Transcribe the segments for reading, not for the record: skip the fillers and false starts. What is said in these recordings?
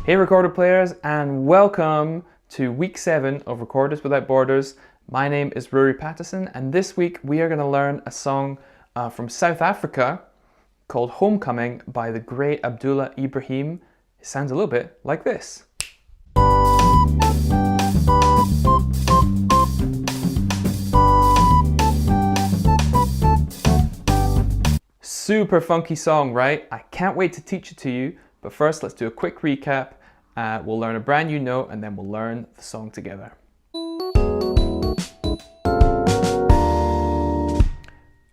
Hey recorder players, and welcome to week 7 of Recorders Without Borders. My name is Ruaridh Pattison, and this week we are going to learn a song from South Africa called Homecoming by the great Abdullah Ibrahim. It sounds a little bit like this. Super funky song, right? I can't wait to teach it to you, but first let's do a quick recap. We'll learn a brand new note and then we'll learn the song together.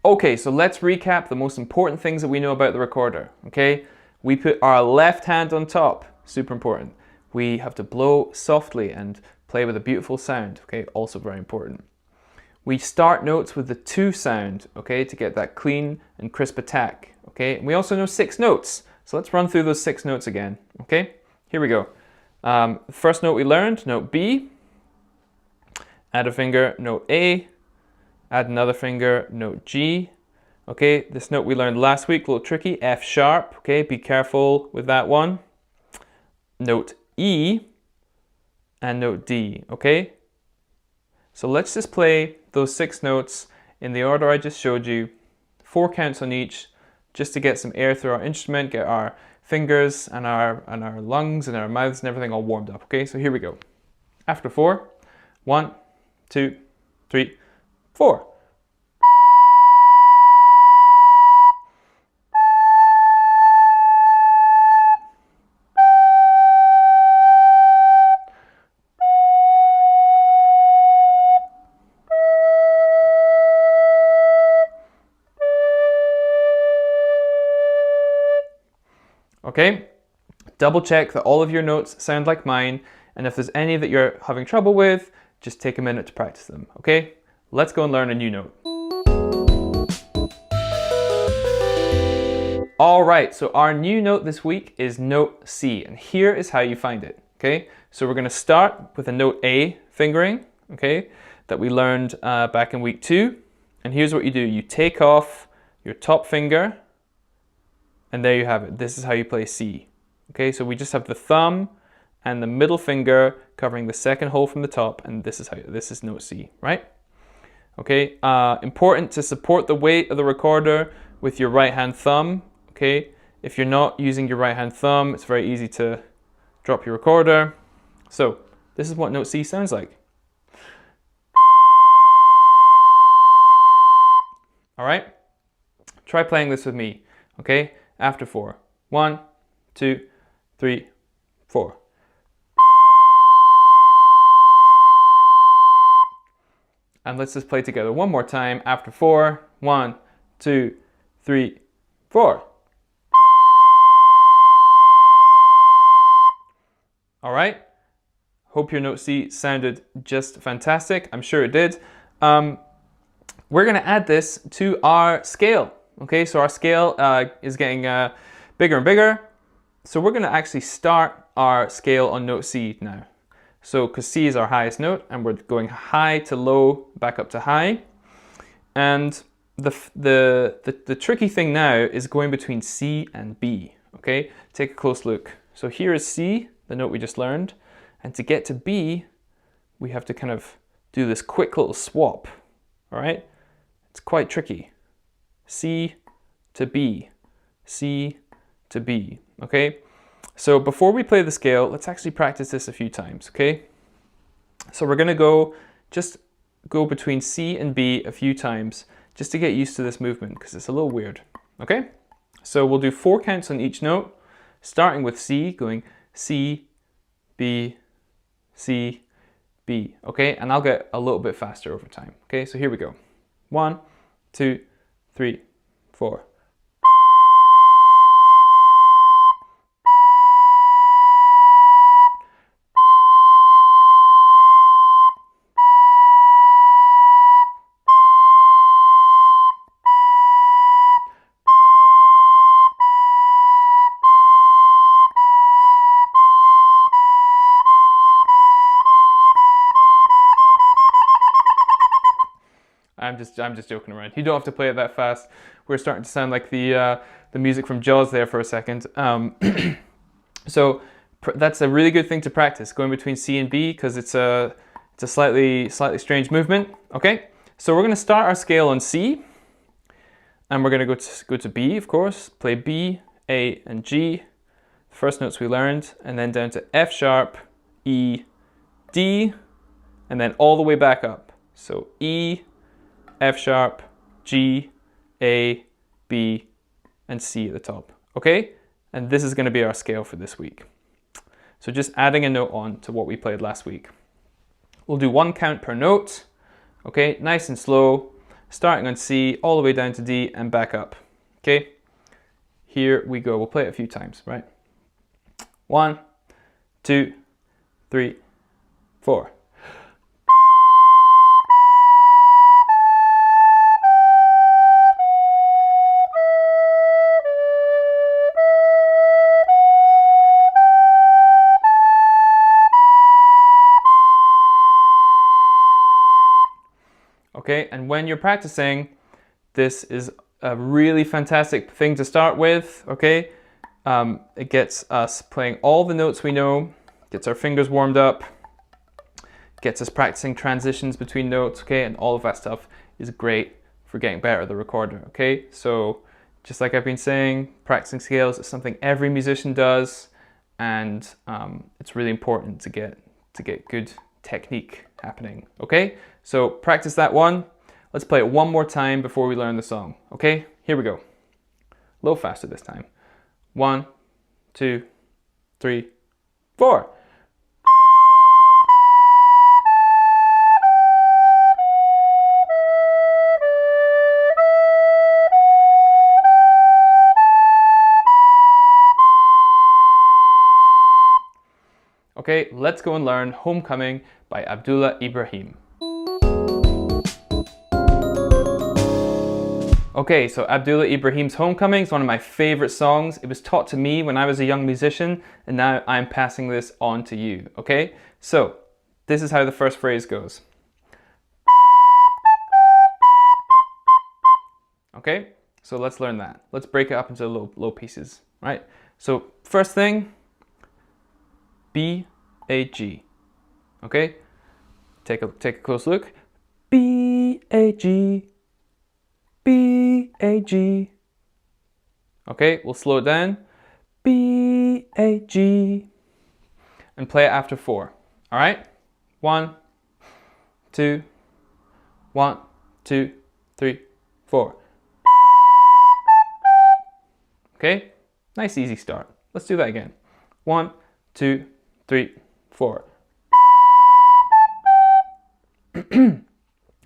Okay, so let's recap the most important things that we know about the recorder, okay? We put our left hand on top, super important. We have to blow softly and play with a beautiful sound, okay? Also very important. We start notes with the 2 sound, okay, to get that clean and crisp attack, okay? And we also know 6 notes, so let's run through those 6 notes again, okay? Here we go. First note we learned, note B. Add a finger, note A. Add another finger, note G. Okay, this note we learned last week, a little tricky, F sharp, okay? Be careful with that one. Note E and note D, okay? So let's just play those 6 notes in the order I just showed you, 4 counts on each, just to get some air through our instrument, get our fingers and our lungs and our mouths and everything all warmed up, okay? So here we go. After 4, 1, 2, 3, 4. Okay, double check that all of your notes sound like mine, and if there's any that you're having trouble with, just take a minute to practice them, okay? Let's go and learn a new note. All right, so our new note this week is note C, and here is how you find it, okay? So we're gonna start with a note A fingering, okay, that we learned back in week 2, and here's what you do. You take off your top finger, and there you have it. This is how you play C. Okay, so we just have the thumb and the middle finger covering the second hole from the top, and this is note C, right? Okay, important to support the weight of the recorder with your right hand thumb. Okay, if you're not using your right hand thumb, it's very easy to drop your recorder. So this is what note C sounds like. All right, try playing this with me. Okay. After 4. 1, 2, 3, 4. And let's just play together one more time. After 4. 1, 2, 3, 4. All right. Hope your note C sounded just fantastic. I'm sure it did. We're going to add this to our scale. Okay, so our scale is getting bigger and bigger. So we're going to actually start our scale on note C now. So, because C is our highest note, and we're going high to low, back up to high. And the tricky thing now is going between C and B. Okay, take a close look. So here is C, the note we just learned. And to get to B, we have to kind of do this quick little swap. All right, it's quite tricky. C to B, C to B, okay? So before we play the scale, let's actually practice this a few times, okay? So we're gonna just go between C and B a few times just to get used to this movement because it's a little weird, okay? So we'll do 4 counts on each note, starting with C, going C, B, C, B, okay? And I'll get a little bit faster over time, okay? So here we go. 1, 2, 3, 4. I'm just joking around. You don't have to play it that fast. We're starting to sound like the music from Jaws there for a second. So that's a really good thing to practice, going between C and B, because it's a slightly strange movement. Okay, so we're going to start our scale on C, and we're going to go to B, of course, play B, A, and G, the first notes we learned, and then down to F sharp, E, D, and then all the way back up. So E, F sharp, G, A, B, and C at the top. Okay, and this is going to be our scale for this week. So just adding a note on to what we played last week. We'll do 1 count per note. Okay, nice and slow, starting on C all the way down to D and back up. Okay, here we go. We'll play it a few times, right? 1, 2, 3, 4. Okay, and when you're practicing, this is a really fantastic thing to start with, okay? It gets us playing all the notes we know, gets our fingers warmed up, gets us practicing transitions between notes, okay? And all of that stuff is great for getting better at the recorder, okay? So just like I've been saying, practicing scales is something every musician does, and it's really important to get good technique happening, okay? So practice that one. Let's play it one more time before we learn the song, okay? Here we go. A little faster this time. 1, 2, 3, 4. Okay, let's go and learn Homecoming by Abdullah Ibrahim. Okay, so Abdullah Ibrahim's Homecoming is one of my favorite songs. It was taught to me when I was a young musician, and now I'm passing this on to you, okay? So, this is how the first phrase goes. Okay, so let's learn that. Let's break it up into low pieces, right? So, first thing, B, A, G. Okay, take a close look. B, A, G. B, A, G. Okay, we'll slow it down. B, A, G. And play it after 4. All right? 1, 2, 1, 2, 3, 4. Okay, nice easy start. Let's do that again. 1, 2, 3, 4.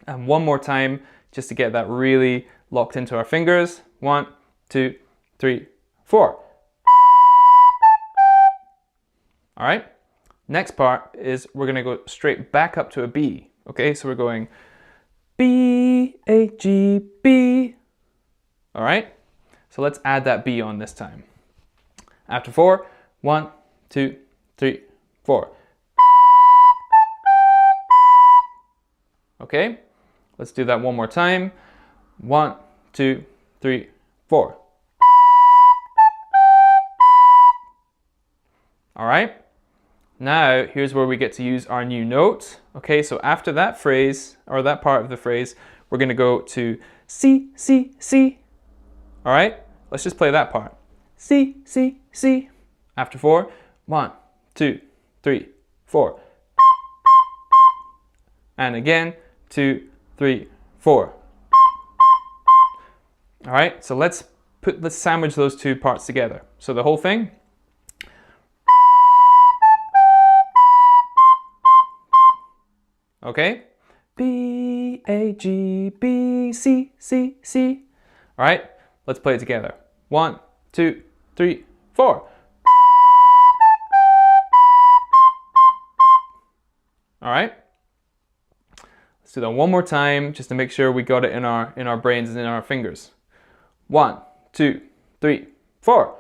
And one more time, just to get that really locked into our fingers. 1, 2, 3, 4. All right. Next part is we're going to go straight back up to a B. Okay, so we're going B, A, G, B. All right. So let's add that B on this time. After 4, 1, 2, 3, 4. Okay. Let's do that one more time. 1, 2, 3, 4. All right. Now, here's where we get to use our new note. Okay, so after that phrase, or that part of the phrase, we're going to go to C, C, C. All right, let's just play that part. C, C, C. After 4, 1, 2, 3, 4. And again, 2, 3, 4. All right, so let's sandwich those two parts together. So the whole thing. Okay, B, A, G, B, C, C, C. All right, let's play it together. 1, 2, 3, 4. All right, let's do that one more time just to make sure we got it in our brains and in our fingers. 1, 2, 3, 4.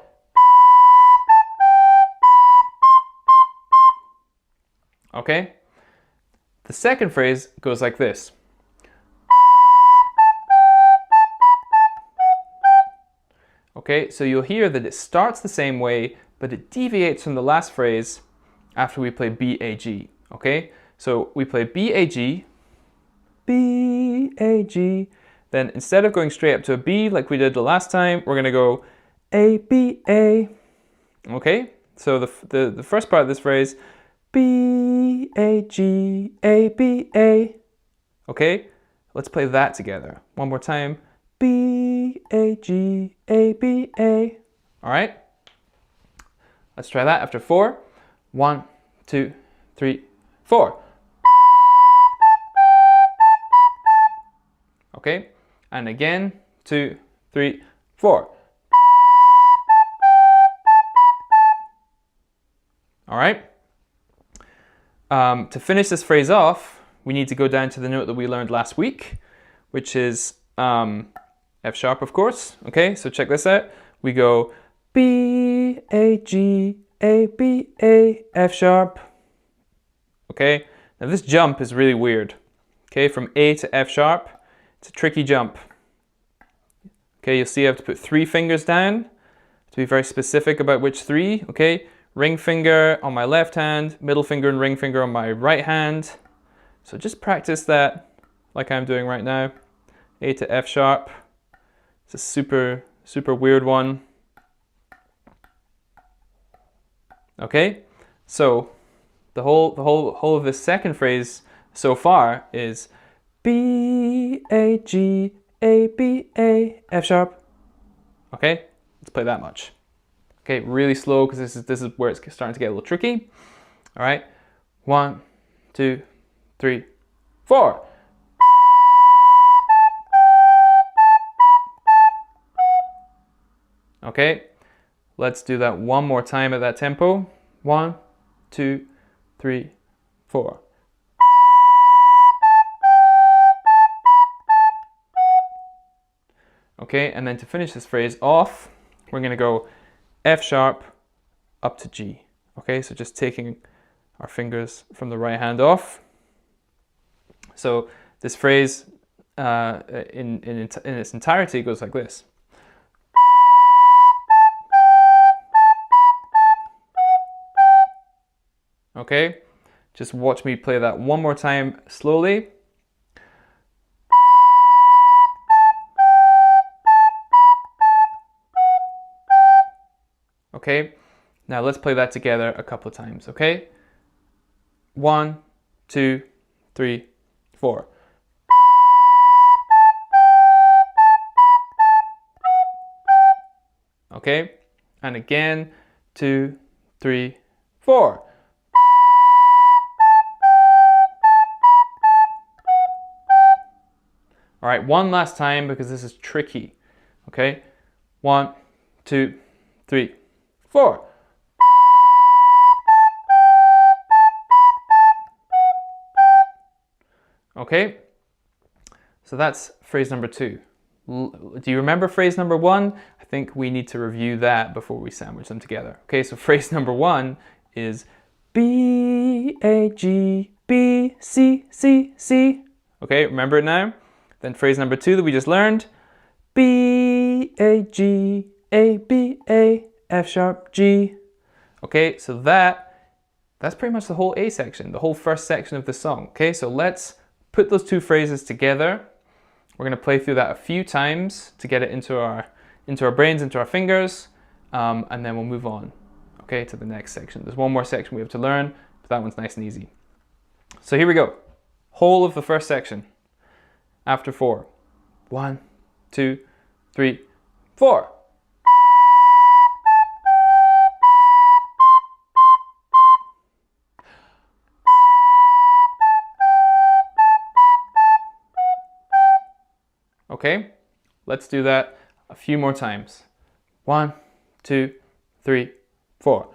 Okay. The second phrase goes like this. Okay, so you'll hear that it starts the same way, but it deviates from the last phrase after we play B, A, G, okay? So we play B, A, G, B, A, G. Then instead of going straight up to a B like we did the last time, we're gonna go A, B, A, okay? So the first part of this phrase, B, A, G, A, B, A, okay? Let's play that together. One more time, B, A, G, A, B, A, all right? Let's try that after 4. 1, 2, 3, 4. Okay, and again, 2, 3, 4. All right. To finish this phrase off, we need to go down to the note that we learned last week, which is F sharp, of course. Okay, so check this out. We go B, A, G, A, B, A, F sharp. Okay, now this jump is really weird. Okay, from A to F sharp, it's a tricky jump. Okay, you'll see I have to put 3 fingers down to be very specific about which 3. Okay, ring finger on my left hand, middle finger and ring finger on my right hand. So just practice that like I'm doing right now. A to F sharp. It's a super weird one. Okay, so the whole of this second phrase so far is B, A, G, A, B, A, F sharp. Okay, let's play that much. Okay, really slow because this is where it's starting to get a little tricky. All right, 1, 2, 3, 4. Okay, let's do that one more time at that tempo. 1, 2, 3, 4. Okay, and then to finish this phrase off, we're going to go F sharp up to G. Okay, so just taking our fingers from the right hand off. So this phrase in its entirety goes like this. Okay, just watch me play that one more time slowly. Okay, now let's play that together a couple of times, okay? 1, 2, 3, 4. Okay, and again, 2, 3, 4. All right, one last time because this is tricky. Okay, 1, 2, 3, 4. Okay, so that's phrase number 2. Do you remember phrase number 1? I think we need to review that before we sandwich them together. Okay, so phrase number 1 is B, A, G, B, C, C, C. Okay, remember it now? Then phrase number 2 that we just learned, B, A, G, A, B, A, F sharp, G. Okay, so that's pretty much the whole A section, the whole first section of the song. Okay, so let's put those 2 phrases together. We're going to play through that a few times to get it into our brains, into our fingers, and then we'll move on, okay, to the next section. There's one more section we have to learn, but that one's nice and easy. So here we go. Whole of the first section. After 4. 1, 2, 3, 4. Okay, let's do that a few more times. 1, 2, 3, 4.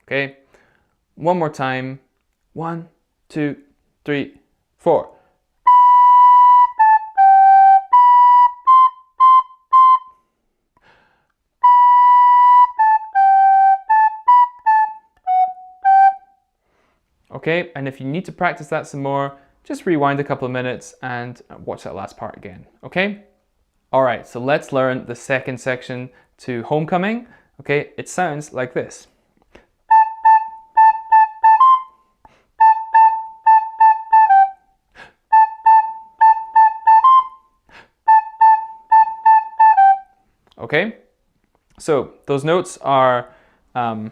Okay, one more time. 1, 2, 3, 4. Okay, and if you need to practice that some more, just rewind a couple of minutes and watch that last part again, okay? All right, so let's learn the second section to Homecoming. Okay, it sounds like this. Okay, so those notes are A,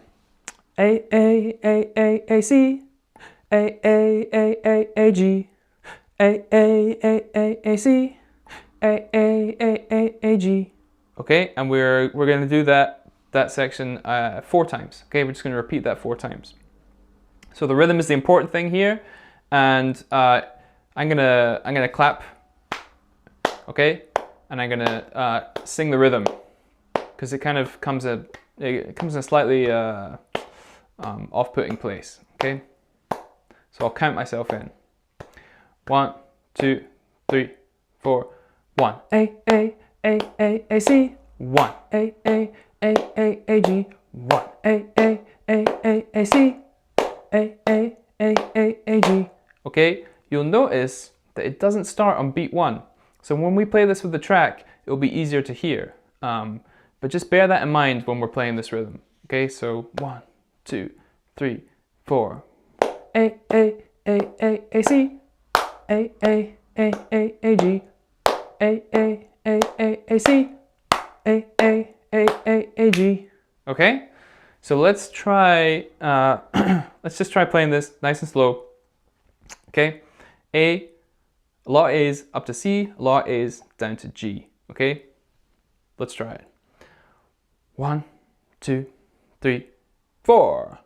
A, A, A, A, C, A, A, A, A, A, G, A, A, A, A, A, C, A, A, A, A, A, G. Okay, and we're going to do that section 4 times. Okay, we're just going to repeat that 4 times. So the rhythm is the important thing here, and I'm gonna clap. Okay, and I'm gonna sing the rhythm because it kind of comes in a slightly off-putting place. Okay, so I'll count myself in. 1, 2, 3, 4. 1 A A A A A C. 1 A A A A A G. 1 A A A A A C. A A A A A G. Okay, you'll notice that it doesn't start on beat 1. So when we play this with the track, it'll be easier to hear. But just bear that in mind when we're playing this rhythm. Okay, so 1, 2, 3, 4. A A A A A C. A A A A A G. A A A A A C. A A A A A G. Okay, so let's try. Let's just try playing this nice and slow. Okay, A lot of A's up to C, a lot of A's down to G. Okay, let's try it. 1, 2, 3, 4.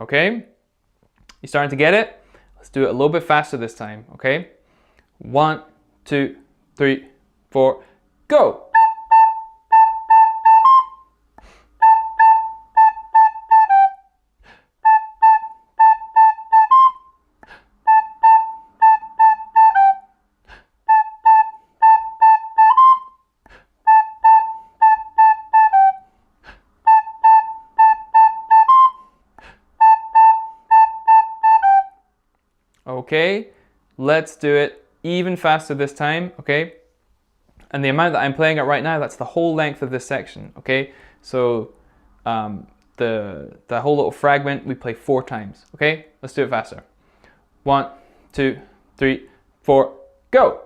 Okay, you starting to get it? Let's do it a little bit faster this time, okay? 1, 2, 3, 4, go! Okay, let's do it even faster this time, okay? And the amount that I'm playing at right now, that's the whole length of this section, okay? So the whole little fragment, we play 4 times, okay? Let's do it faster. 1, 2, 3, 4, go!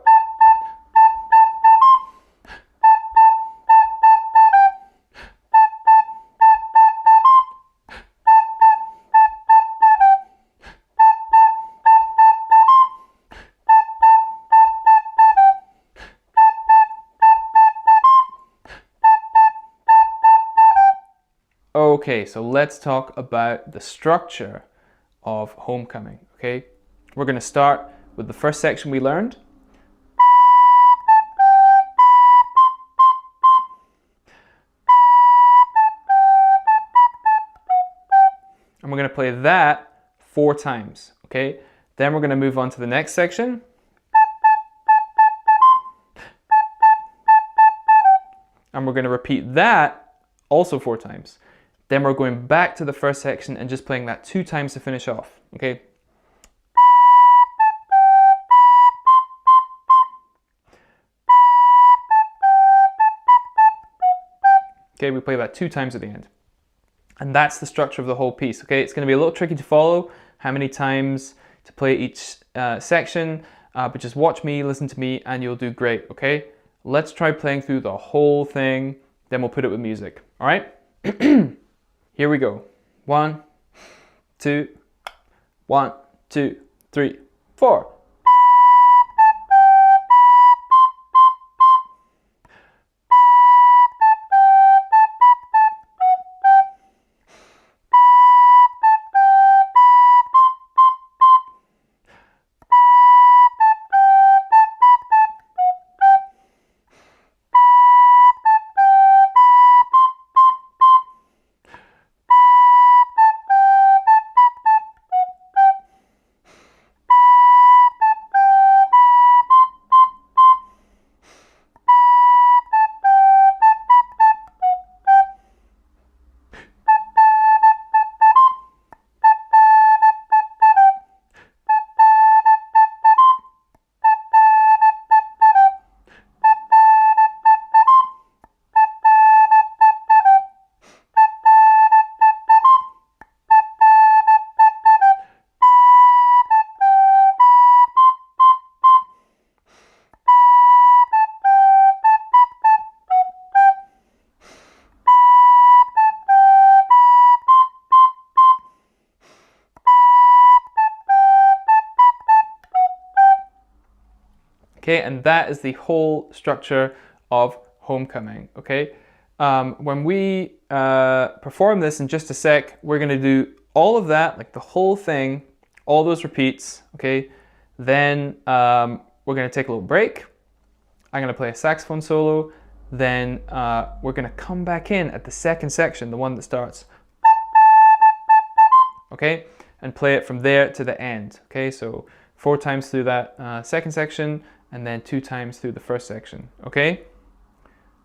Okay, so let's talk about the structure of Homecoming, okay? We're going to start with the first section we learned. And we're going to play that 4 times, okay? Then we're going to move on to the next section. And we're going to repeat that also 4 times. Then we're going back to the first section and just playing that 2 times to finish off, okay? Okay, we play that 2 times at the end. And that's the structure of the whole piece, okay? It's going to be a little tricky to follow how many times to play each section, but just watch me, listen to me, and you'll do great, okay? Let's try playing through the whole thing, then we'll put it with music, all right? Here we go. 1, 2, 1, 2, 3, 4. Okay, and that is the whole structure of Homecoming. Okay, when we perform this in just a sec, we're going to do all of that, like the whole thing, all those repeats. Okay, then we're going to take a little break. I'm going to play a saxophone solo. Then we're going to come back in at the second section, the one that starts, okay, and play it from there to the end. Okay, so 4 times through that second section, and then 2 times through the first section. Okay,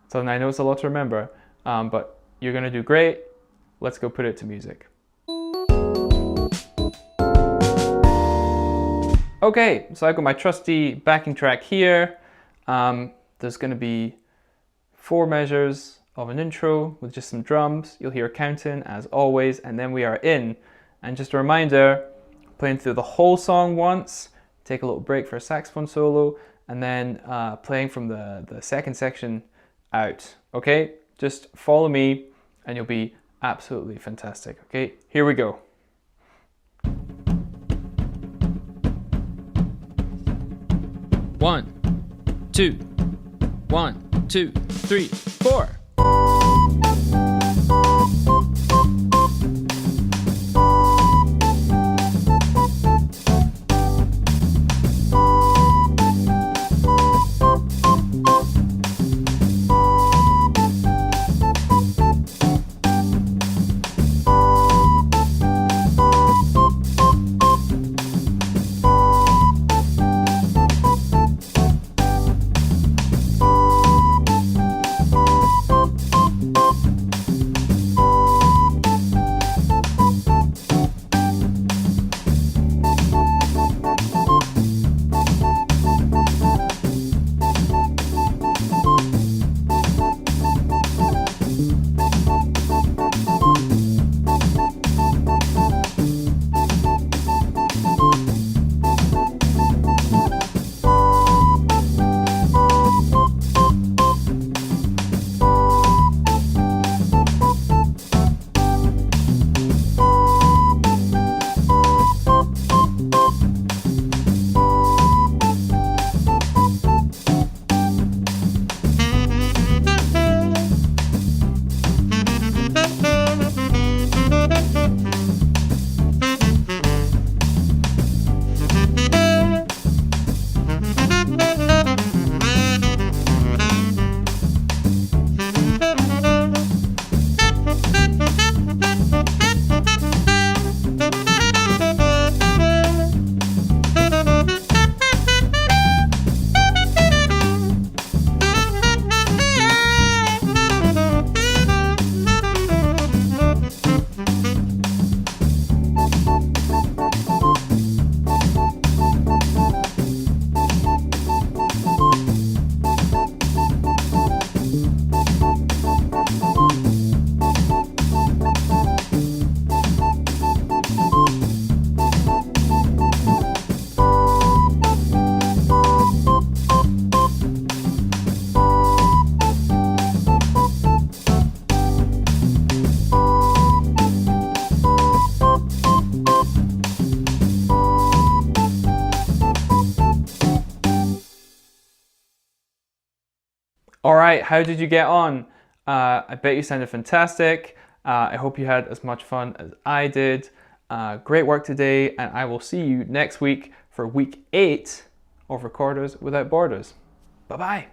so I know it's a lot to remember, but you're going to do great. Let's go put it to music. Okay, so I've got my trusty backing track here. There's going to be 4 measures of an intro with just some drums. You'll hear counting as always, and then we are in. And just a reminder, playing through the whole song once, take a little break for a saxophone solo, and then playing from the second section out. Okay, just follow me and you'll be absolutely fantastic. Okay, here we go. One, two, 1, 2, 3, 4. All right, how did you get on? I bet you sounded fantastic. I hope you had as much fun as I did. Great work today, and I will see you next week for week 8 of Recorders Without Borders. Bye-bye.